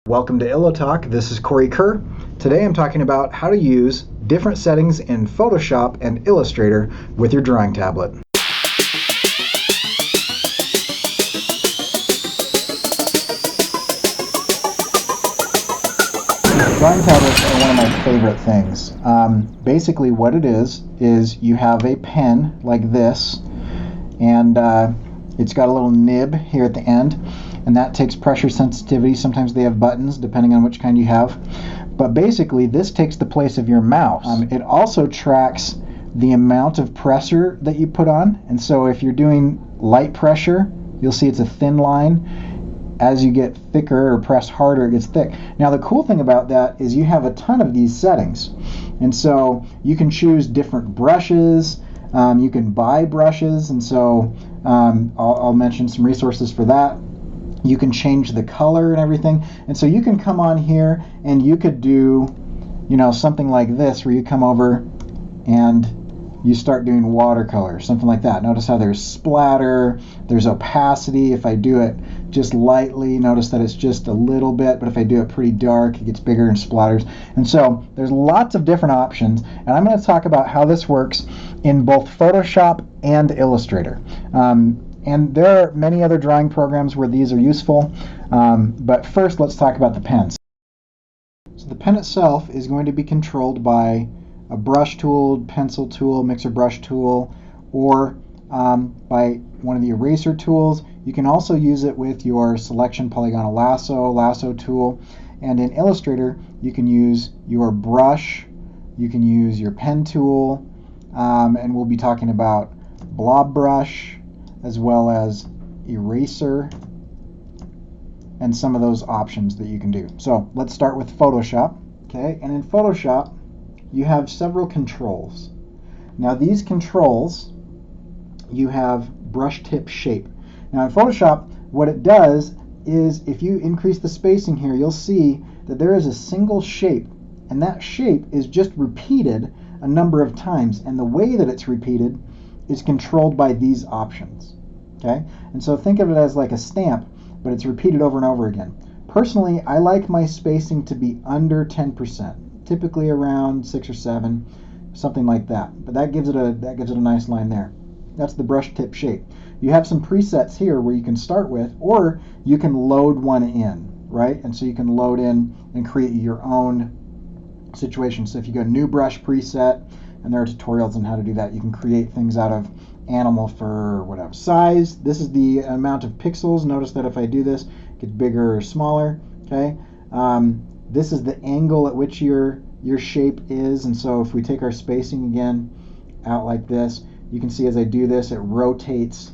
Welcome to IlloTalk. This is Corey Kerr. Today I'm talking about how to use different settings in Photoshop and Illustrator with your drawing tablet. Drawing tablets are one of my favorite things. Basically what it is you have a pen like this, and it's got a little nib here at the end, and that takes pressure sensitivity. Sometimes they have buttons depending on which kind you have, but basically this takes the place of your mouse. It also tracks the amount of pressure that you put on, and so if you're doing light pressure, you'll see it's a thin line. As you get thicker or press harder, it gets thick. Now the cool thing about that is you have a ton of these settings, and so you can choose different brushes. You can buy brushes, and so I'll mention some resources for that. You can change the color and everything, and so you can come on here and you could do, something like this, where you come over and you start doing watercolor, something like that. Notice how there's splatter, there's opacity. If I do it just lightly, notice that it's just a little bit, but if I do it pretty dark, it gets bigger and splatters. And so there's lots of different options, and I'm going to talk about how this works in both Photoshop and Illustrator. And there are many other drawing programs where these are useful, but first let's talk about the pens. So the pen itself is going to be controlled by a brush tool, pencil tool, mixer brush tool, or by one of the eraser tools. You can also use it with your selection polygonal lasso tool, and in Illustrator you can use your brush, you can use your pen tool, and we'll be talking about blob brush as well as eraser and some of those options that you can do. So let's start with Photoshop. Okay, and in Photoshop you have several controls. Now these controls, you have brush tip shape. Now in Photoshop, what it does is if you increase the spacing here, you'll see that there is a single shape, and that shape is just repeated a number of times, and the way that it's repeated is controlled by these options. Okay, and so think of it as like a stamp, but it's repeated over and over again. Personally, I like my spacing to be under 10%, typically around 6 or 7, something like that. But that gives it a nice line there. That's the brush tip shape. You have some presets here where you can start with, or you can load one in, right? And so you can load in and create your own situation. So if you go new brush preset, and there are tutorials on how to do that, you can create things out of animal fur or whatever. Size, this is the amount of pixels. Notice that if I do this, it gets bigger or smaller. Okay. This is the angle at which your shape is, and so if we take our spacing again out like this, you can see as I do this, it rotates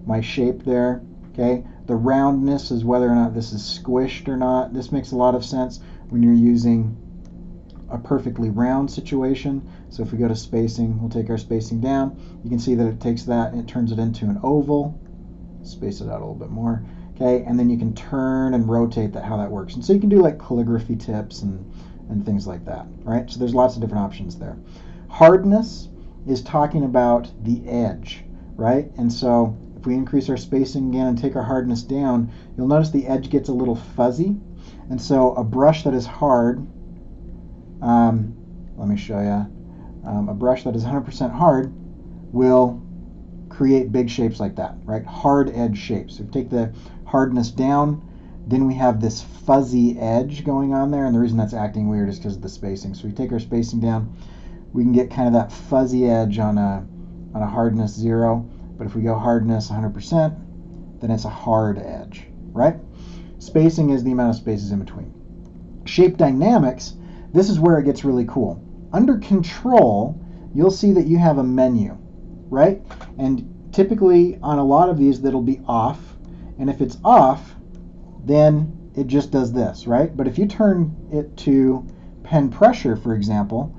my shape there. Okay. The roundness is whether or not this is squished or not. This makes a lot of sense when you're using a perfectly round situation. So if we go to spacing, we'll take our spacing down. You can see that it takes that and it turns it into an oval. Space it out a little bit more. Okay, and then you can turn and rotate that, how that works. And so you can do like calligraphy tips and things like that, right? So there's lots of different options there. Hardness is talking about the edge, right? And so if we increase our spacing again and take our hardness down, you'll notice the edge gets a little fuzzy. And so a brush that is hard, let me show you. A brush that is 100% hard will create big shapes like that, right? Hard edge shapes. So if we take the hardness down, then we have this fuzzy edge going on there, and the reason that's acting weird is because of the spacing. So we take our spacing down, we can get kind of that fuzzy edge on a hardness 0, but if we go hardness 100%, then it's a hard edge, right? Spacing is the amount of spaces in between. Shape dynamics, this is where it gets really cool. Under control, you'll see that you have a menu, right? And typically on a lot of these that'll be off, and if it's off, then it just does this, right? But if you turn it to pen pressure, for example,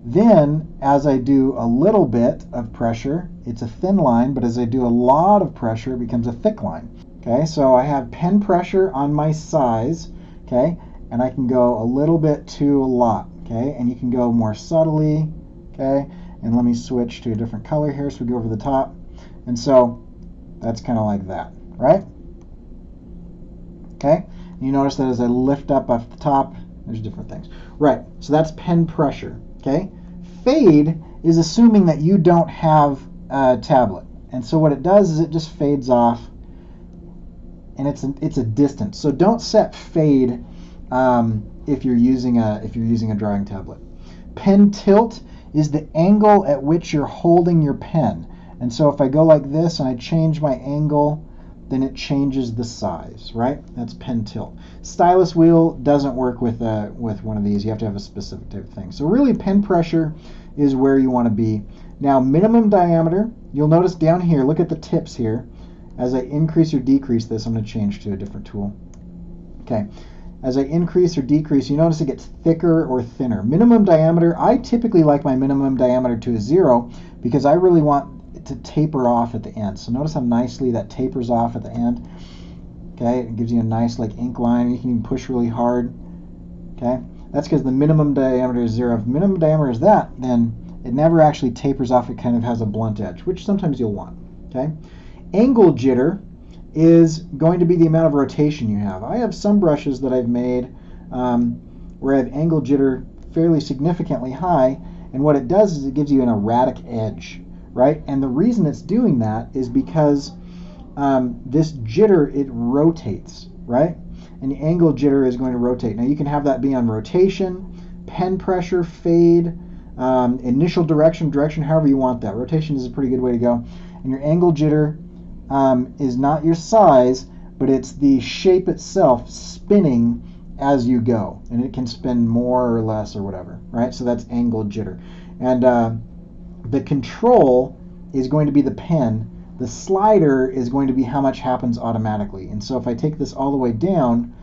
then as I do a little bit of pressure, it's a thin line, but as I do a lot of pressure, it becomes a thick line. Okay, so I have pen pressure on my size, okay, and I can go a little bit to a lot, okay, and you can go more subtly, okay, and let me switch to a different color here so we go over the top, and so that's kind of like that, right? Okay, You notice that as I lift up off the top, there's different things. Right, so that's pen pressure, okay? Fade is assuming that you don't have a tablet. And so what it does is it just fades off, and it's a distance. So don't set fade if you're using a drawing tablet. Pen tilt is the angle at which you're holding your pen. And so if I go like this and I change my angle, then it changes the size, right? That's pen tilt. Stylus wheel doesn't work with one of these. You have to have a specific type of thing. So really pen pressure is where you want to be. Now minimum diameter, you'll notice down here, look at the tips here. As I increase or decrease this, I'm going to change to a different tool. Okay. As I increase or decrease, you notice it gets thicker or thinner. Minimum diameter, I typically like my minimum diameter to a 0 because I really want it to taper off at the end. So notice how nicely that tapers off at the end. Okay, it gives you a nice like ink line. You can even push really hard. Okay, that's because the minimum diameter is 0. If minimum diameter is that, then it never actually tapers off. It kind of has a blunt edge, which sometimes you'll want. Okay, angle jitter is going to be the amount of rotation you have. I have some brushes that I've made where I have angle jitter fairly significantly high, and what it does is it gives you an erratic edge, right? And the reason it's doing that is because this jitter, it rotates, right? And the angle jitter is going to rotate. Now you can have that be on rotation, pen pressure, fade, initial direction, however you want that. Rotation is a pretty good way to go. And your angle jitter is not your size, but it's the shape itself spinning as you go, and it can spin more or less or whatever, right? So that's angle jitter. And the control is going to be the pen. The slider is going to be how much happens automatically. And so if I take this all the way down,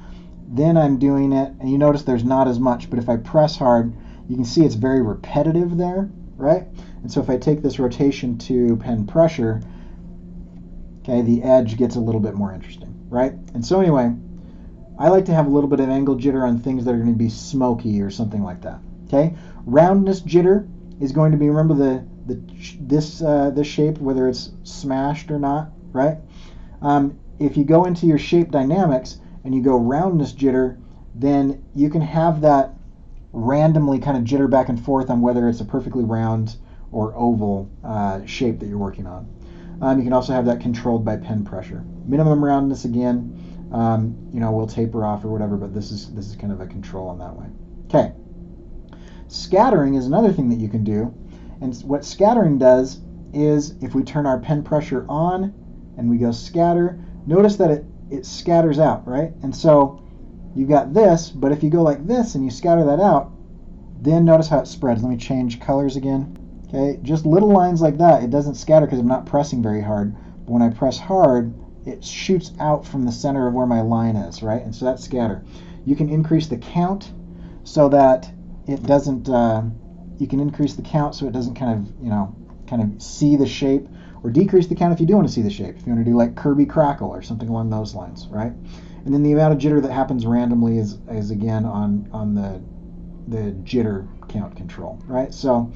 then I'm doing it, and you notice there's not as much, but if I press hard, you can see it's very repetitive there, right? And so if I take this rotation to pen pressure, okay, the edge gets a little bit more interesting, right? And so anyway, I like to have a little bit of angle jitter on things that are going to be smoky or something like that. Okay, roundness jitter is going to be, remember this shape, whether it's smashed or not, right? If you go into your shape dynamics and you go roundness jitter, then you can have that randomly kind of jitter back and forth on whether it's a perfectly round or oval shape that you're working on. You can also have that controlled by pen pressure. Minimum roundness again, will taper off or whatever, but this is kind of a control in that way. Okay. Scattering is another thing that you can do, and what scattering does is if we turn our pen pressure on and we go scatter, notice that it scatters out, right? And so you've got this, but if you go like this and you scatter that out, then notice how it spreads. Let me change colors again. Okay, just little lines like that, it doesn't scatter because I'm not pressing very hard. But when I press hard, it shoots out from the center of where my line is, right? And so that's scatter. You can increase the count so that it doesn't, you can increase the count so it doesn't kind of see the shape, or decrease the count if you do want to see the shape. If you want to do like Kirby Crackle or something along those lines, right? And then the amount of jitter that happens randomly is again on the jitter count control, right? So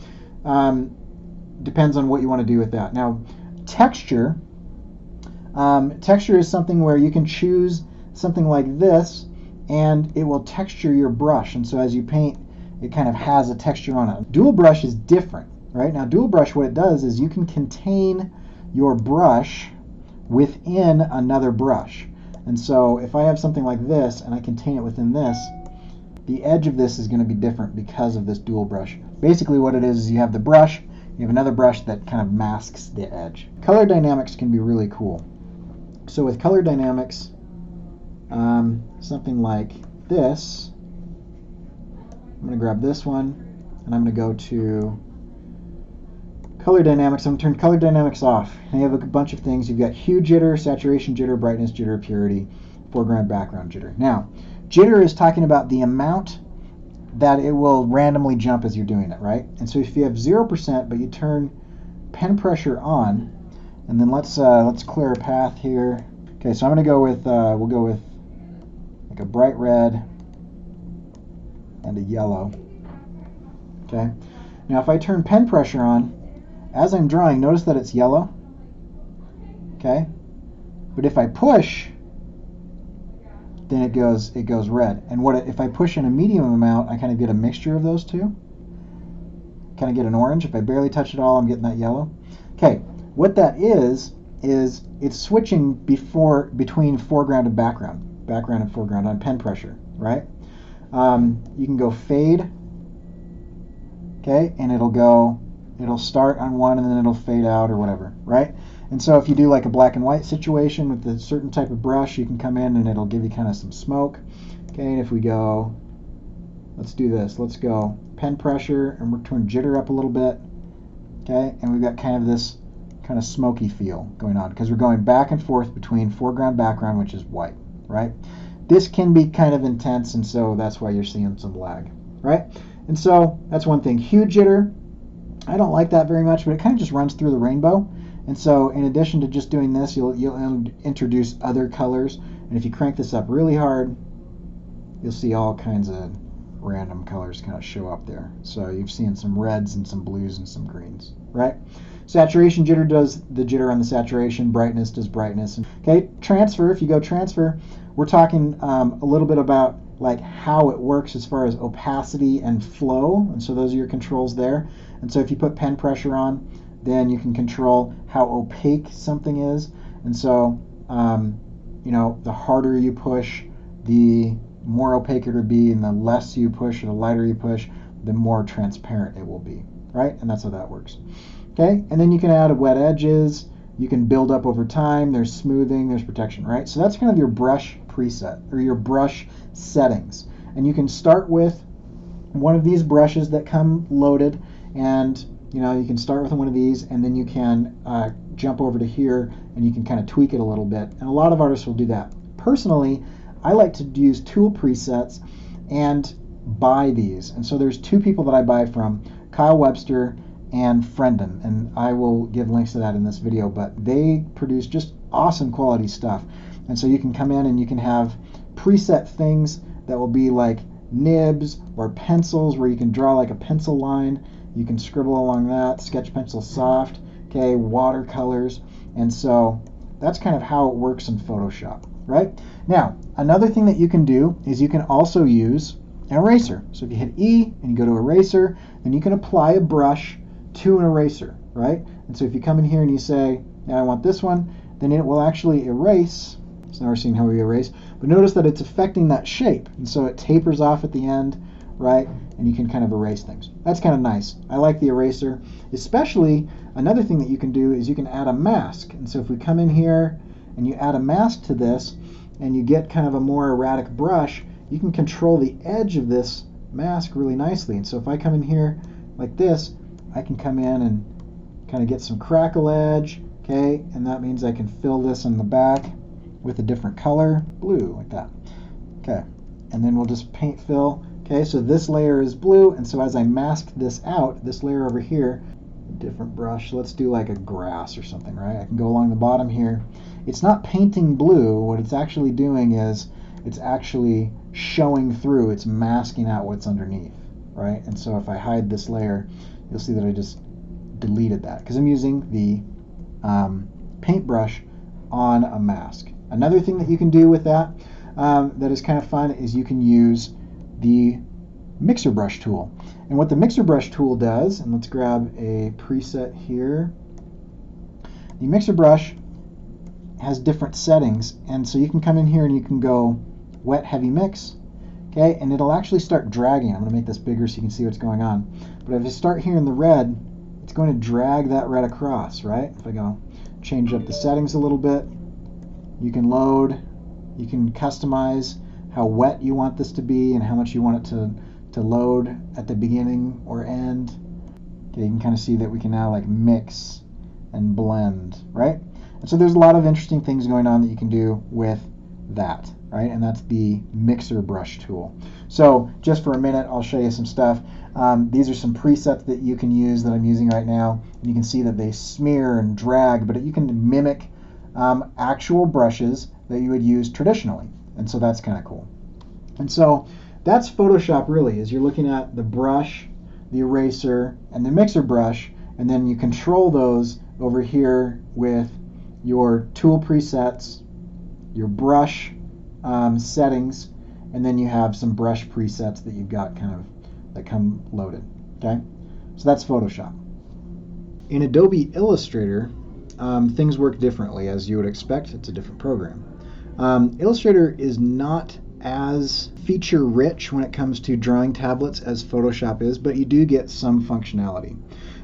depends on what you want to do with that. Now, texture is something where you can choose something like this, and it will texture your brush. And so as you paint, it kind of has a texture on it. Dual brush is different, right? Now, dual brush, what it does is you can contain your brush within another brush. And so if I have something like this and I contain it within this, the edge of this is going to be different because of this dual brush. Basically what it is you have the brush, you have another brush that kind of masks the edge. Color dynamics can be really cool. So with color dynamics, something like this, I'm going to grab this one and I'm going to go to color dynamics. I'm going to turn color dynamics off. And you have a bunch of things. You've got hue jitter, saturation jitter, brightness jitter, purity, foreground, background jitter. Now, jitter is talking about the amount that it will randomly jump as you're doing it, right? And so if you have 0%, but you turn pen pressure on, and then let's clear a path here. Okay, so I'm going to go with, we'll go with like a bright red and a yellow. Okay, now if I turn pen pressure on, as I'm drawing, notice that it's yellow. Okay, but if I push, then it goes red. And if I push in a medium amount, I kind of get a mixture of those two. Kind of get an orange. If I barely touch it all, I'm getting that yellow. Okay, what that is it's switching between foreground and background and foreground on pen pressure, right? You can go fade, okay, and it'll start on one and then it'll fade out or whatever, right? And so if you do like a black and white situation with a certain type of brush, you can come in and it'll give you kind of some smoke. Okay, and if we go, let's do this. Let's go pen pressure and we're turning jitter up a little bit. Okay, and we've got kind of this kind of smoky feel going on because we're going back and forth between foreground, background, which is white, right? This can be kind of intense, and so that's why you're seeing some lag, right? And so that's one thing. Hue jitter, I don't like that very much, but it kind of just runs through the rainbow. And so in addition to just doing this, you'll introduce other colors. And if you crank this up really hard, you'll see all kinds of random colors kind of show up there. So you've seen some reds and some blues and some greens, right? Saturation jitter does the jitter on the saturation. Brightness does brightness. Okay, transfer, if you go transfer, we're talking a little bit about like how it works as far as opacity and flow. And so those are your controls there. And so if you put pen pressure on, then you can control how opaque something is. And so, you know, the harder you push, the more opaque it will be, and the less you push or the lighter you push, the more transparent it will be, right? And that's how that works. Okay, and then you can add wet edges. You can build up over time. There's smoothing, there's protection, right? So that's kind of your brush preset or your brush settings. And you can start with one of these brushes that come loaded, and you know, you can start with one of these, and then you can jump over to here and you can kind of tweak it a little bit. And a lot of artists will do that. Personally, I like to use tool presets and buy these. And so there's two people that I buy from, Kyle Webster and Friendon, and I will give links to that in this video, but they produce just awesome quality stuff. And so you can come in and you can have preset things that will be like nibs or pencils where you can draw like a pencil line. You can scribble along that, sketch pencil soft, okay, watercolors. And so that's kind of how it works in Photoshop, right? Now, another thing that you can do is you can also use an eraser. So if you hit E and you go to eraser, then you can apply a brush to an eraser, right? And so if you come in here and you say, yeah, I want this one, then it will actually erase. So now we're seeing how we erase, but notice that it's affecting that shape. And so it tapers off at the end, right? And you can kind of erase things. That's kind of nice. I like the eraser. Especially, another thing that you can do is you can add a mask. And so if we come in here and you add a mask to this and you get kind of a more erratic brush, you can control the edge of this mask really nicely. And so if I come in here like this, I can come in and kind of get some crackle edge, okay? And that means I can fill this in the back with a different color, blue, like that. Okay, and then we'll just paint fill. Okay, so this layer is blue, and so as I mask this out, this layer over here, different brush, let's do like a grass or something, right? I can go along the bottom here. It's not painting blue. What it's actually doing is it's actually showing through, it's masking out what's underneath, right? And so if I hide this layer, you'll see that I just deleted that because I'm using the paintbrush on a mask. Another thing that you can do with that that is kind of fun is you can use the mixer brush tool. And what the mixer brush tool does, and let's grab a preset here. The mixer brush has different settings, and so you can come in here and you can go wet heavy mix, okay, and it'll actually start dragging. I'm going to make this bigger so you can see what's going on. But if I start here in the red, it's going to drag that red across, right? If I go change up the settings a little bit, you can load, you can customize how wet you want this to be and how much you want it to load at the beginning or end. Okay, you can kind of see that we can now like mix and blend, right? And so there's a lot of interesting things going on that you can do with that, right? And that's the mixer brush tool. So just for a minute, I'll show you some stuff. These are some presets that you can use that I'm using right now. And you can see that they smear and drag, but you can mimic actual brushes that you would use traditionally. And so that's kind of cool. And so that's Photoshop really, is you're looking at the brush, the eraser, and the mixer brush, and then you control those over here with your tool presets, your brush settings, and then you have some brush presets that you've got kind of that come loaded. Okay, so that's Photoshop. In Adobe Illustrator, things work differently, as you would expect. It's a different program. Illustrator is not as feature rich when it comes to drawing tablets as Photoshop is, but you do get some functionality.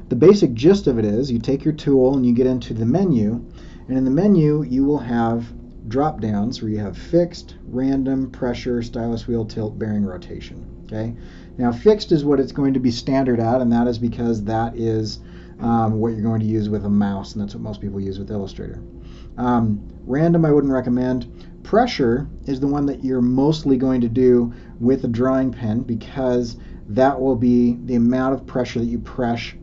The basic gist of it is you take your tool and you get into the menu, and in the menu you will have drop downs where you have fixed, random, pressure, stylus wheel, tilt, bearing, rotation. Okay. Now fixed is what it's going to be standard at, and that is because that is what you're going to use with a mouse, and that's what most people use with Illustrator. Random I wouldn't recommend. Pressure is the one that you're mostly going to do with a drawing pen, because that will be the amount of pressure that you press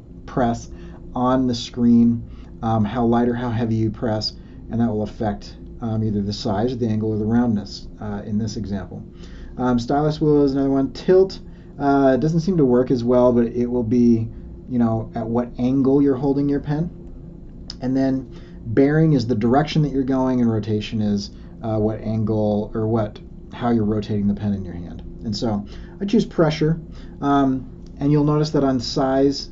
on the screen, how light or how heavy you press, and that will affect either the size, or the angle, or the roundness in this example. Stylus wheel is another one. Tilt doesn't seem to work as well, but it will be, you know, at what angle you're holding your pen. And then bearing is the direction that you're going, and rotation is what angle or how you're rotating the pen in your hand. And so I choose pressure, and you'll notice that on size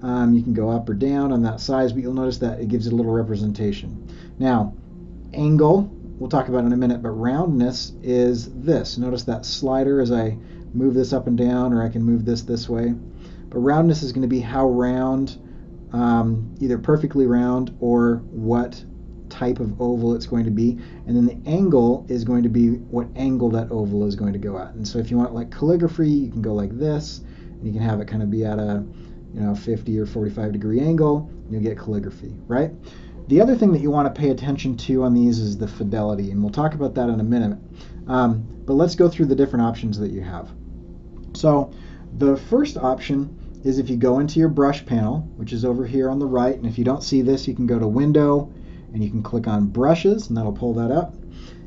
you can go up or down on that size, but you'll notice that it gives it a little representation. Now angle we'll talk about in a minute, but roundness is this. Notice that slider as I move this up and down, or I can move this way. But roundness is going to be how round, either perfectly round or what type of oval it's going to be. And then the angle is going to be what angle that oval is going to go at. And so if you want like calligraphy, you can go like this, and you can have it kind of be at a 50 or 45 degree angle, and you'll get calligraphy, right? The other thing that you want to pay attention to on these is the fidelity, and we'll talk about that in a minute. But let's go through the different options that you have. So the first option is if you go into your brush panel, which is over here on the right, and if you don't see this, you can go to Window, and you can click on Brushes, and that'll pull that up.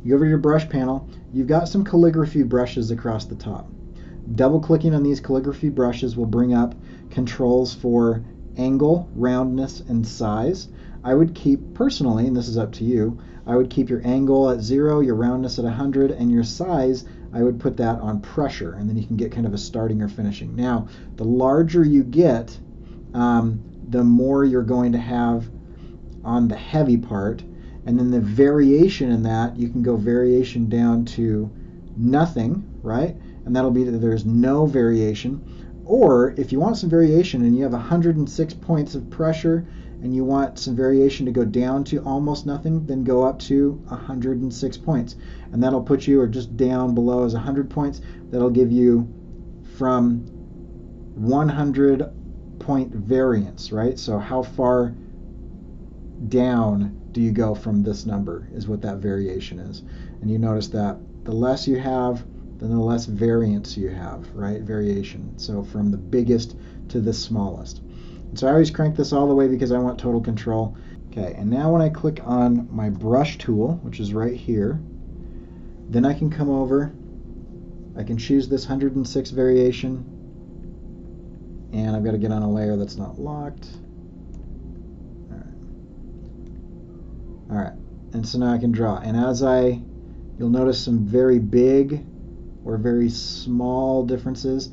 You go over to your brush panel, you've got some calligraphy brushes across the top. Double-clicking on these calligraphy brushes will bring up controls for angle, roundness, and size. I would keep, personally, and this is up to you, I would keep your angle at 0, your roundness at 100, and your size, I would put that on pressure, and then you can get kind of a starting or finishing. Now, the larger you get, the more you're going to have on the heavy part, and then the variation in that, you can go variation down to nothing, right? And that'll be that there's no variation. Or if you want some variation and you have 106 points of pressure, and you want some variation to go down to almost nothing, then go up to 106 points. And that'll put you, or just down below is 100 points. That'll give you from 100 point variance, right? So how far down do you go from this number is what that variation is. And you notice that the less you have, then the less variance you have, right? Variation. So from the biggest to the smallest. So I always crank this all the way because I want total control. Okay, and now when I click on my brush tool, which is right here, then I can come over, I can choose this 106 variation, and I've got to get on a layer that's not locked. All right, and so now I can draw. And as you'll notice some very big or very small differences,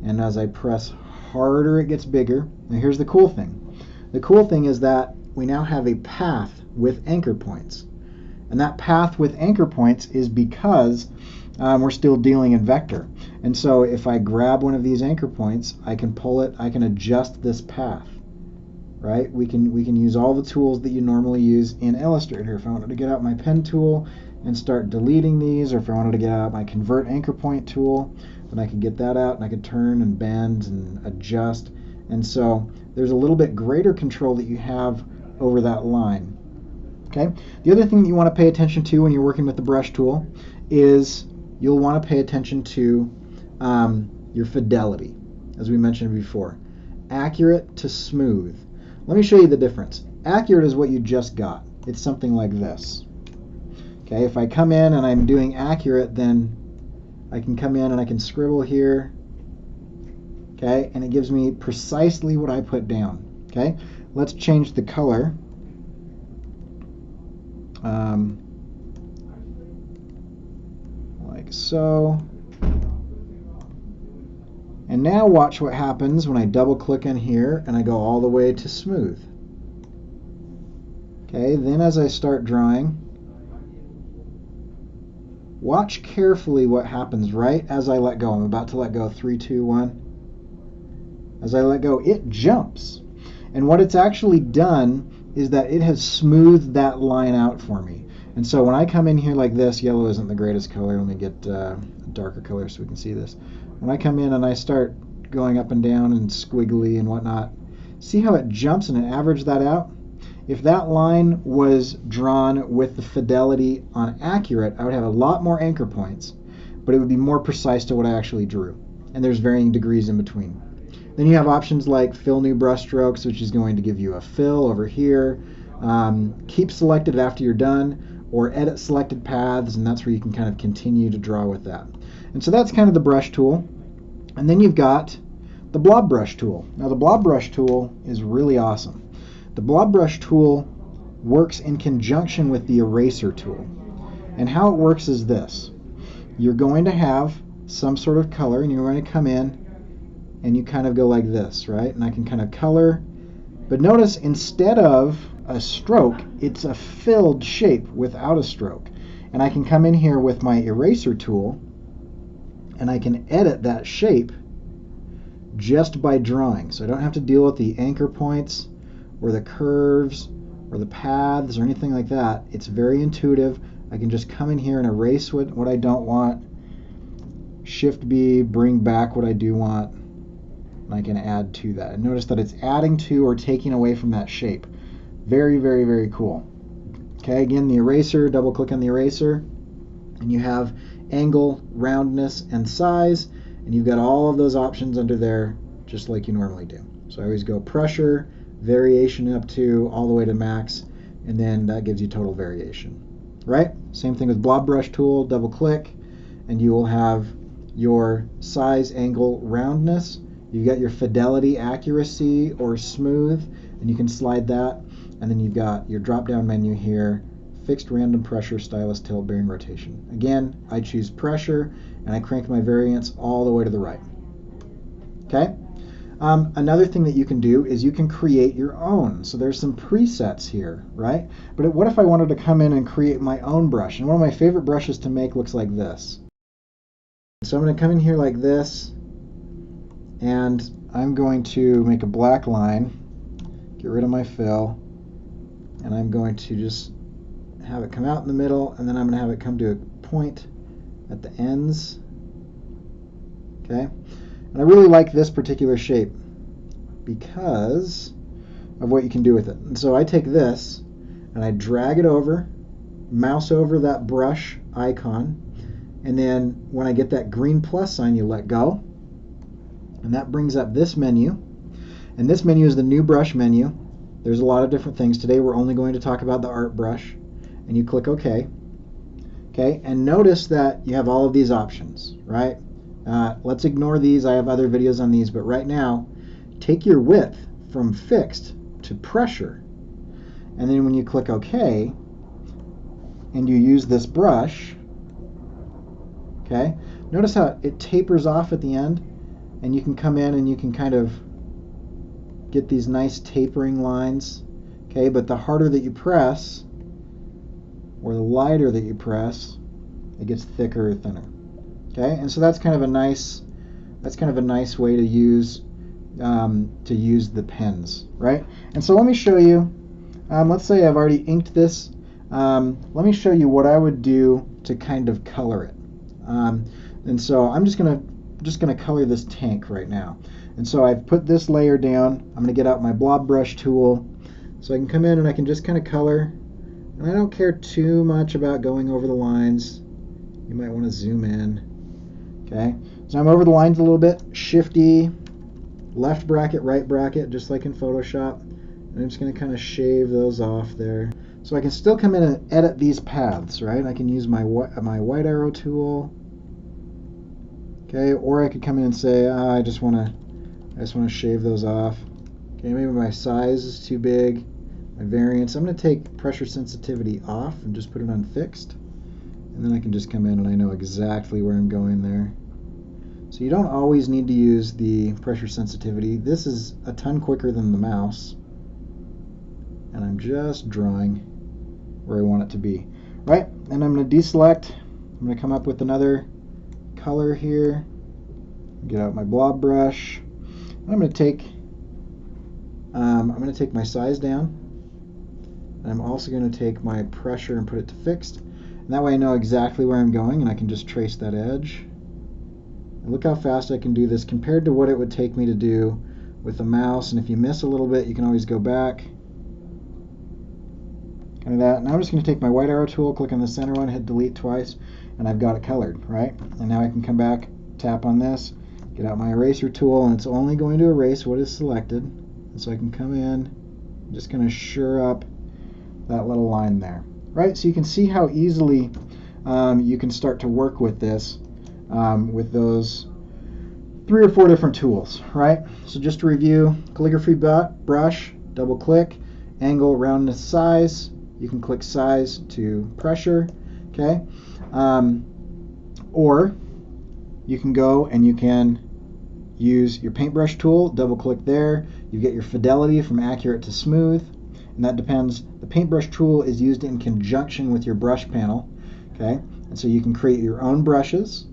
and as I press harder it gets bigger. Now here's the cool thing. The cool thing is that we now have a path with anchor points. And that path with anchor points is because we're still dealing in vector. And so if I grab one of these anchor points, I can pull it, I can adjust this path, right? We can use all the tools that you normally use in Illustrator. If I wanted to get out my pen tool and start deleting these, or if I wanted to get out my convert anchor point tool, then I could get that out and I could turn and bend and adjust. And so there's a little bit greater control that you have over that line. Okay. The other thing that you want to pay attention to when you're working with the brush tool is you'll want to pay attention to your fidelity, as we mentioned before. Accurate to smooth. Let me show you the difference. Accurate is what you just got. It's something like this. Okay, if I come in and I'm doing accurate, then I can come in and I can scribble here, okay, and it gives me precisely what I put down. Okay, let's change the color. like so. And now watch what happens when I double click in here and I go all the way to smooth. Okay, then as I start drawing, watch carefully what happens right as I let go. I'm about to let go. 3, 2, 1. As I let go, it jumps. And what it's actually done is that it has smoothed that line out for me. And so when I come in here like this, yellow isn't the greatest color. Let me get a darker color so we can see this. When I come in and I start going up and down and squiggly and whatnot, see how it jumps and it averaged that out? If that line was drawn with the fidelity on accurate, I would have a lot more anchor points, but it would be more precise to what I actually drew. And there's varying degrees in between. Then you have options like fill new brush strokes, which is going to give you a fill over here. Keep selected after you're done, or edit selected paths, and that's where you can kind of continue to draw with that. And so that's kind of the brush tool. And then you've got the blob brush tool. Now the blob brush tool is really awesome. The blob brush tool works in conjunction with the eraser tool. And how it works is this. You're going to have some sort of color, and you're going to come in and you kind of go like this, right? And I can kind of color. But notice instead of a stroke, it's a filled shape without a stroke. And I can come in here with my eraser tool and I can edit that shape just by drawing. So I don't have to deal with the anchor points or the curves or the paths or anything like that. It's very intuitive. I can just come in here and erase what I don't want. Shift B, bring back what I do want, and I can add to that. And notice that it's adding to or taking away from that shape. Very, very, very cool. Okay, again, the eraser, double click on the eraser, and you have angle, roundness, and size, and you've got all of those options under there just like you normally do. So I always go pressure, variation up to all the way to max, and then that gives you total variation. Right? Same thing with blob brush tool, double click, and you will have your size, angle, roundness. You've got your fidelity, accuracy, or smooth, and you can slide that. And then you've got your drop down menu here, fixed random pressure, stylus, tilt, bearing, rotation. Again, I choose pressure and I crank my variance all the way to the right. Okay? Another thing that you can do is you can create your own. So there's some presets here, right? But what if I wanted to come in and create my own brush? And one of my favorite brushes to make looks like this. So I'm going to come in here like this, and I'm going to make a black line, get rid of my fill, and I'm going to just have it come out in the middle, and then I'm going to have it come to a point at the ends. Okay? And I really like this particular shape because of what you can do with it. And so I take this and I drag it over, mouse over that brush icon, and then when I get that green plus sign, you let go. And that brings up this menu. And this menu is the new brush menu. There's a lot of different things. Today we're only going to talk about the art brush. And you click OK. Okay, and notice that you have all of these options, right? Let's ignore these. I have other videos on these, but right now, take your width from fixed to pressure. And then when you click OK, and you use this brush, okay, notice how it tapers off at the end, and you can come in and you can kind of get these nice tapering lines. Okay, but the harder that you press, or the lighter that you press, it gets thicker or thinner. Okay, and so that's kind of a nice way to use the pens, right? And so let me show you. Let's say I've already inked this. Let me show you what I would do to kind of color it. And so I'm just gonna color this tank right now. And so I've put this layer down. I'm gonna get out my blob brush tool, so I can come in and I can just kind of color. And I don't care too much about going over the lines. You might want to zoom in. Okay, so I'm over the lines a little bit. Shift-E, left bracket, right bracket, just like in Photoshop. And I'm just going to kind of shave those off there. So I can still come in and edit these paths, right? I can use my white arrow tool. Okay, or I could come in and say, I just want to shave those off. Okay, maybe my size is too big. My variance, I'm going to take pressure sensitivity off and just put it on fixed. And then I can just come in and I know exactly where I'm going there. So you don't always need to use the pressure sensitivity. This is a ton quicker than the mouse. And I'm just drawing where I want it to be. Right, and I'm going to deselect. I'm going to come up with another color here. Get out my blob brush. I'm going to take my size down. And I'm also going to take my pressure and put it to fixed. And that way I know exactly where I'm going and I can just trace that edge. And look how fast I can do this compared to what it would take me to do with a mouse. And if you miss a little bit, you can always go back. Kind of that. Now I'm just going to take my white arrow tool, click on the center one, hit delete twice, and I've got it colored, right? And now I can come back, tap on this, get out my eraser tool, and it's only going to erase what is selected. And so I can come in, I'm just going to sure up that little line there, right? So you can see how easily you can start to work with this with those 3 or 4 different tools, right? So just to review, calligraphy brush, double click, angle, roundness, size. You can click size to pressure, okay? Or you can go and you can use your paintbrush tool, double click there. You get your fidelity from accurate to smooth, and that depends. The paintbrush tool is used in conjunction with your brush panel, okay? And so you can create your own brushes,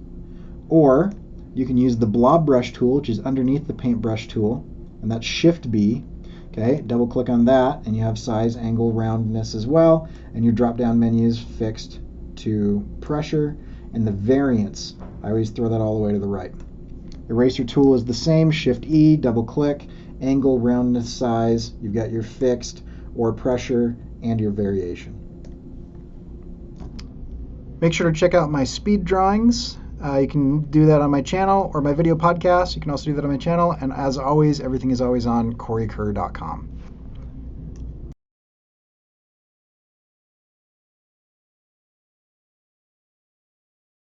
or you can use the blob brush tool, which is underneath the paintbrush tool, and that's Shift B. Okay, double click on that and you have size, angle, roundness as well, and your drop down menus fixed to pressure, and the variance, I always throw that all the way to the right. Eraser tool is the same, Shift E, double click, angle, roundness, size, you've got your fixed or pressure and your variation. Make sure to check out my speed drawings. You can do that on my channel or my video podcast. You can also do that on my channel. And as always, everything is always on CoreyKerr.com.